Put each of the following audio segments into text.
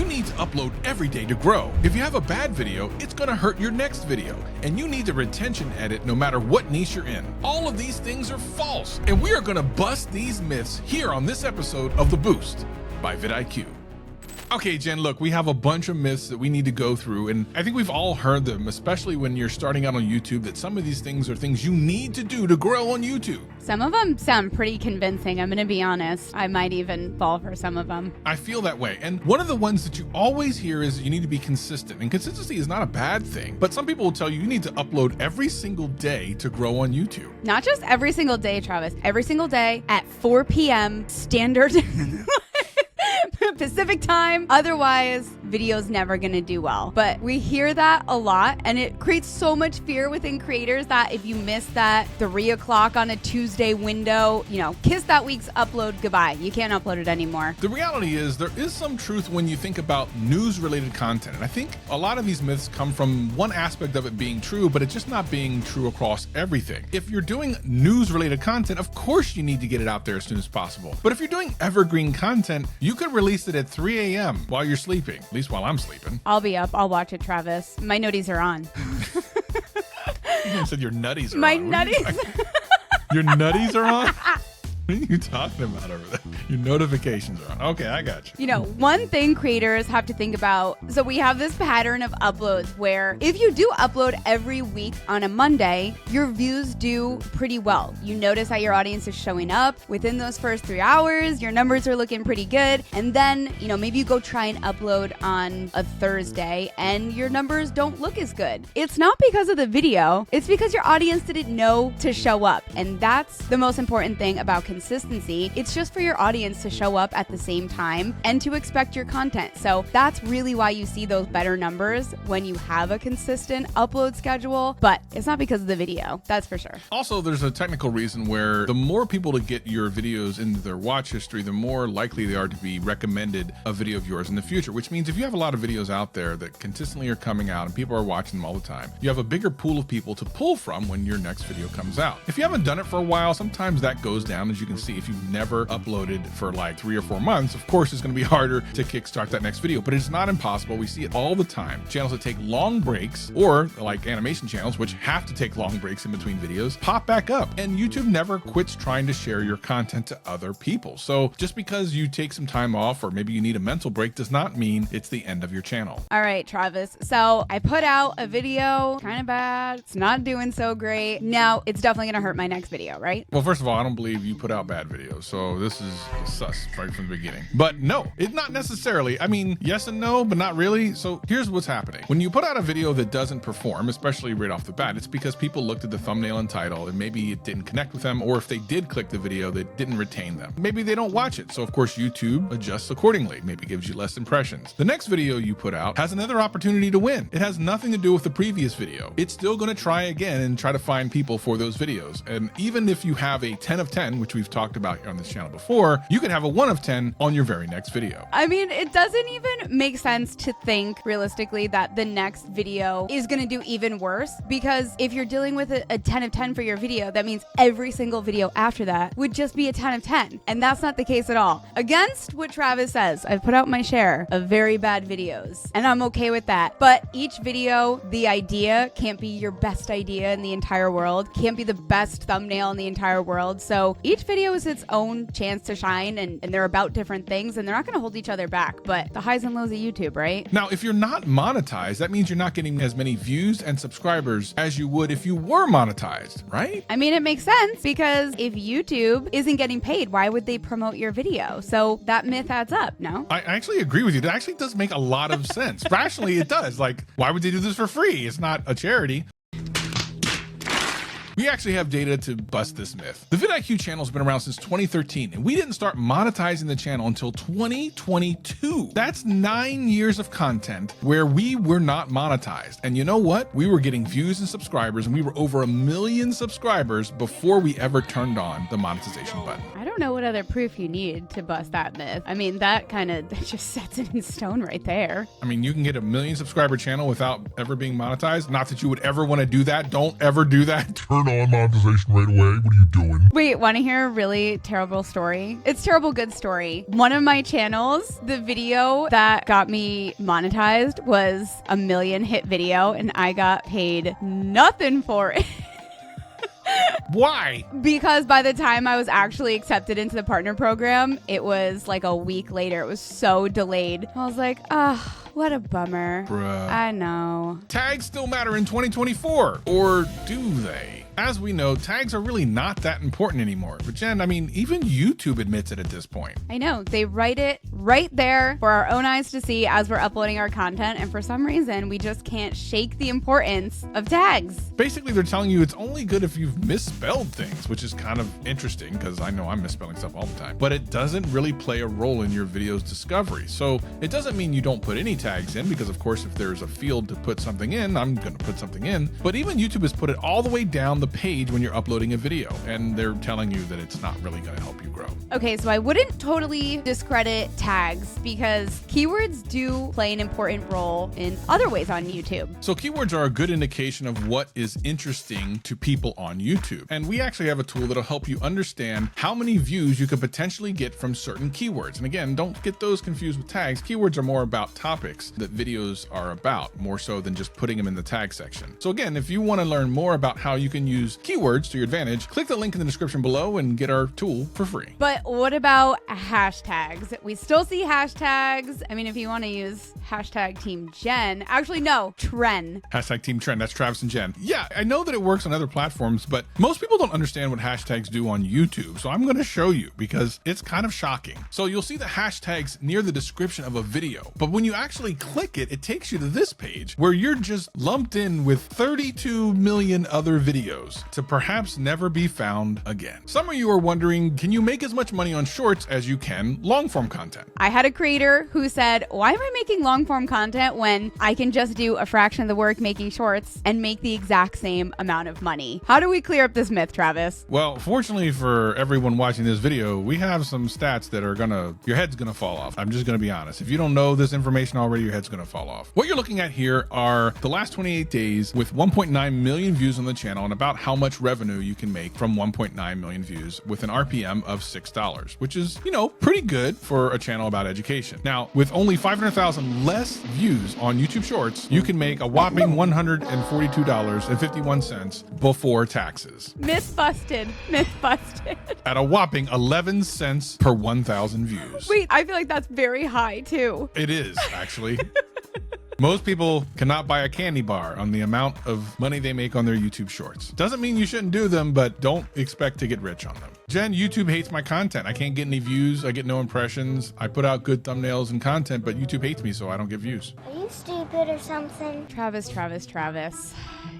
need to upload every day to grow. If you have a bad video, it's gonna hurt your next video, and you need a retention edit no matter what niche you're in. All of these things are false, and we are gonna bust these myths here on this episode of The Boost by vidIQ. Okay, Jen, look, we have a bunch of myths that we need to go through, and I think we've all heard them, especially when you're starting out on YouTube, that some of these things are things you need to do to grow on YouTube. Some of them sound pretty convincing, I'm gonna be honest. I might even fall for some of them. I feel that way, and one of the ones that you always hear is you need to be consistent, and consistency is not a bad thing, but some people will tell you you need to upload every single day to grow on YouTube. Not just every single day, Travis, every single day at 4 p.m. standard Pacific time. Otherwise, video's never gonna do well. But we hear that a lot, and it creates so much fear within creators that if you miss that 3 o'clock on a Tuesday window, kiss that week's upload goodbye. You can't upload it anymore. The reality is there is some truth when you think about news-related content. And I think a lot of these myths come from one aspect of it being true, but it's just not being true across everything. If you're doing news-related content, of course you need to get it out there as soon as possible. But if you're doing evergreen content, you could release it at 3 a.m. while you're sleeping, at least while I'm sleeping. I'll be up. I'll watch it, Travis. My nutties are on. You said your nutties are My on. nutties. Your nutties are on? What are you talking about over there? Your notifications are on. Okay, I got you. One thing creators have to think about, so we have this pattern of uploads where if you do upload every week on a Monday, your views do pretty well. You notice that your audience is showing up within those first 3 hours, your numbers are looking pretty good, and then, maybe you go try and upload on a Thursday and your numbers don't look as good. It's not because of the video, it's because your audience didn't know to show up, and that's the most important thing about consistency. It's just for your audience to show up at the same time and to expect your content. So that's really why you see those better numbers when you have a consistent upload schedule, but it's not because of the video, that's for sure. Also, there's a technical reason where the more people to get your videos into their watch history, the more likely they are to be recommended a video of yours in the future, which means if you have a lot of videos out there that consistently are coming out and people are watching them all the time, you have a bigger pool of people to pull from when your next video comes out. If you haven't done it for a while, sometimes that goes down. As you can see, if you've never uploaded for like 3 or 4 months, of course it's going to be harder to kickstart that next video, but it's not impossible. We see it all the time. Channels that take long breaks, or like animation channels, which have to take long breaks in between videos, pop back up, and YouTube never quits trying to share your content to other people. So just because you take some time off, or maybe you need a mental break, does not mean it's the end of your channel. All right, Travis. So I put out a video, kind of bad. It's not doing so great. Now it's definitely going to hurt my next video, right? Well, first of all, I don't believe you put out bad videos, so this is sus right from the beginning. But no, it's not necessarily. I mean, yes and no, but not really. So here's what's happening. When you put out a video that doesn't perform, especially right off the bat, it's because people looked at the thumbnail and title and maybe it didn't connect with them, or if they did click the video, that didn't retain them. Maybe they don't watch it. So of course, YouTube adjusts accordingly, maybe gives you less impressions. The next video you put out has another opportunity to win. It has nothing to do with the previous video. It's still going to try again and try to find people for those videos. And even if you have a 10 of 10, which we've talked about on this channel before, you can have a 1 of 10 on your very next video. I mean, it doesn't even make sense to think realistically that the next video is going to do even worse, because if you're dealing with a 10 of 10 for your video, that means every single video after that would just be a 10 of 10. And that's not the case at all. Against what Travis says, I've put out my share of very bad videos, and I'm okay with that. But each video, the idea can't be your best idea in the entire world, can't be the best thumbnail in the entire world. So each video is its own chance to shine, and they're about different things, and they're not going to hold each other back. But the highs and lows of YouTube, right? Now, if you're not monetized, that means you're not getting as many views and subscribers as you would if you were monetized, right? I mean, it makes sense, because if YouTube isn't getting paid, why would they promote your video? So that myth adds up, no? I actually agree with you. That actually does make a lot of sense. Rationally, it does. Like, why would they do this for free? It's not a charity. We actually have data to bust this myth. The vidIQ channel has been around since 2013, and we didn't start monetizing the channel until 2022. That's 9 years of content where we were not monetized. And you know what? We were getting views and subscribers, and we were over 1 million subscribers before we ever turned on the monetization button. I don't know what other proof you need to bust that myth. I mean, that just sets it in stone right there. I mean, you can get a 1 million subscriber channel without ever being monetized. Not that you would ever want to do that. Don't ever do that. Turn on monetization right away. What are you doing? Wait, want to hear a really terrible story? It's terrible good story. One of my channels, the video that got me monetized was a 1 million hit video, and I got paid nothing for it. Why? Because by the time I was actually accepted into the partner program, it was like a week later. It was so delayed. I was like, what a bummer. Bruh. I know. Tags still matter in 2024, or do they? As we know, tags are really not that important anymore. But Jen, I mean, even YouTube admits it at this point. I know. They write it right there for our own eyes to see as we're uploading our content. And for some reason, we just can't shake the importance of tags. Basically, they're telling you it's only good if you've misspelled things, which is kind of interesting because I know I'm misspelling stuff all the time. But it doesn't really play a role in your video's discovery. So it doesn't mean you don't put any tags in, because of course, if there's a field to put something in, I'm going to put something in. But even YouTube has put it all the way down the page when you're uploading a video, and they're telling you that it's not really going to help you grow. Okay, so I wouldn't totally discredit tags because keywords do play an important role in other ways on YouTube. So keywords are a good indication of what is interesting to people on YouTube. And we actually have a tool that'll help you understand how many views you could potentially get from certain keywords. And again, don't get those confused with tags. Keywords are more about topics that videos are about, more so than just putting them in the tag section. So again, if you want to learn more about how you can use keywords to your advantage, click the link in the description below and get our tool for free. But what about hashtags? We still see hashtags. I mean, if you want to use hashtag Team Jen, actually, no, Tren. Hashtag Team Trend, that's Travis and Jen. Yeah, I know that it works on other platforms, but most people don't understand what hashtags do on YouTube. So I'm going to show you because it's kind of shocking. So you'll see the hashtags near the description of a video, but when you actually click it, it takes you to this page where you're just lumped in with 32 million other videos to perhaps never be found again. Some of you are wondering, can you make as much money on shorts as you can long form content? I had a creator who said, why am I making long form content when I can just do a fraction of the work making shorts and make the exact same amount of money? How do we clear up this myth, Travis? Well, fortunately for everyone watching this video, we have some stats that are your head's gonna fall off. I'm just gonna be honest. If you don't know this information already, your head's gonna fall off. What you're looking at here are the last 28 days with 1.9 million views on the channel and about how much revenue you can make from 1.9 million views with an RPM of $6, which is, pretty good for a channel about education. Now, with only 500,000 less views on YouTube Shorts, you can make a whopping $142.51 before taxes. Myth busted. Myth busted. At a whopping 11 cents per 1,000 views. Wait, I feel like that's very high too. It is, actually. Most people cannot buy a candy bar on the amount of money they make on their YouTube Shorts. Doesn't mean you shouldn't do them, but don't expect to get rich on them. Jen, YouTube hates my content. I can't get any views. I get no impressions. I put out good thumbnails and content, but YouTube hates me, so I don't get views. Are you stupid or something? Travis.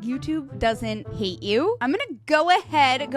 YouTube doesn't hate you. I'm gonna go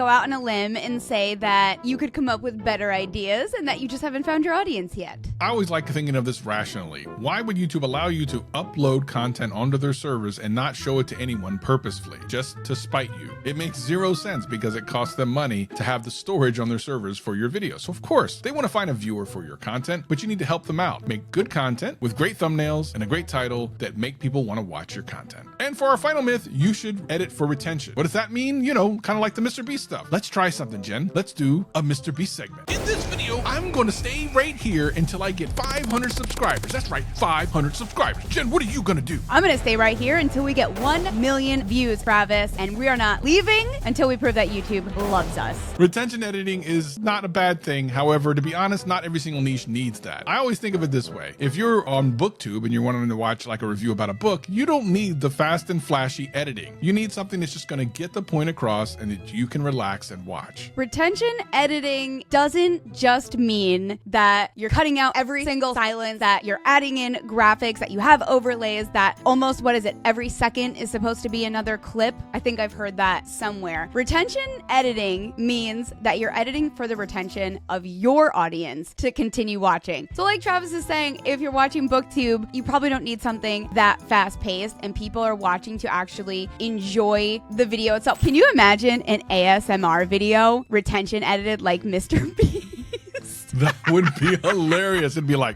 out on a limb and say that you could come up with better ideas and that you just haven't found your audience yet. I always like thinking of this rationally. Why would YouTube allow you to upload content onto their servers and not show it to anyone purposefully, just to spite you? It makes zero sense because it costs them money to have the storage on their servers for your videos. So of course, they want to find a viewer for your content, but you need to help them out. Make good content with great thumbnails and a great title that make people want to watch your content. And for our final myth, you should edit for retention. What does that mean? Kind of like the Mr. Beast stuff. Let's try something, Jen. Let's do a Mr. Beast segment. In this video, I'm going to stay right here until I get 500 subscribers. That's right, 500 subscribers. Jen, what are you going to do? I'm gonna stay right here until we get 1 million views, Travis, and we are not leaving until we prove that YouTube loves us. Retention editing is not a bad thing. However, to be honest, not every single niche needs that. I always think of it this way. If you're on BookTube and you're wanting to watch like a review about a book, you don't need the fast and flashy editing. You need something that's just going to get the point across and that you can relax and watch. Retention editing doesn't just mean that you're cutting out every single silence, that you're adding in graphics, that you have overlays, that almost, every second is supposed to be another clip. I think I've heard that somewhere. Retention editing means that that you're editing for the retention of your audience to continue watching. So like Travis is saying, if you're watching BookTube, you probably don't need something that fast paced and people are watching to actually enjoy the video itself. Can you imagine an ASMR video retention edited like Mr. Beast? That would be hilarious. It'd be like...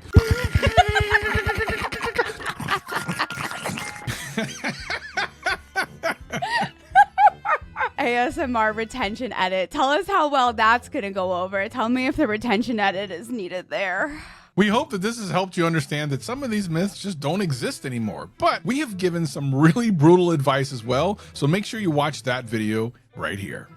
ASMR retention edit. Tell us how well that's going to go over. Tell me if the retention edit is needed there. We hope that this has helped you understand that some of these myths just don't exist anymore. But we have given some really brutal advice as well, so make sure you watch that video right here.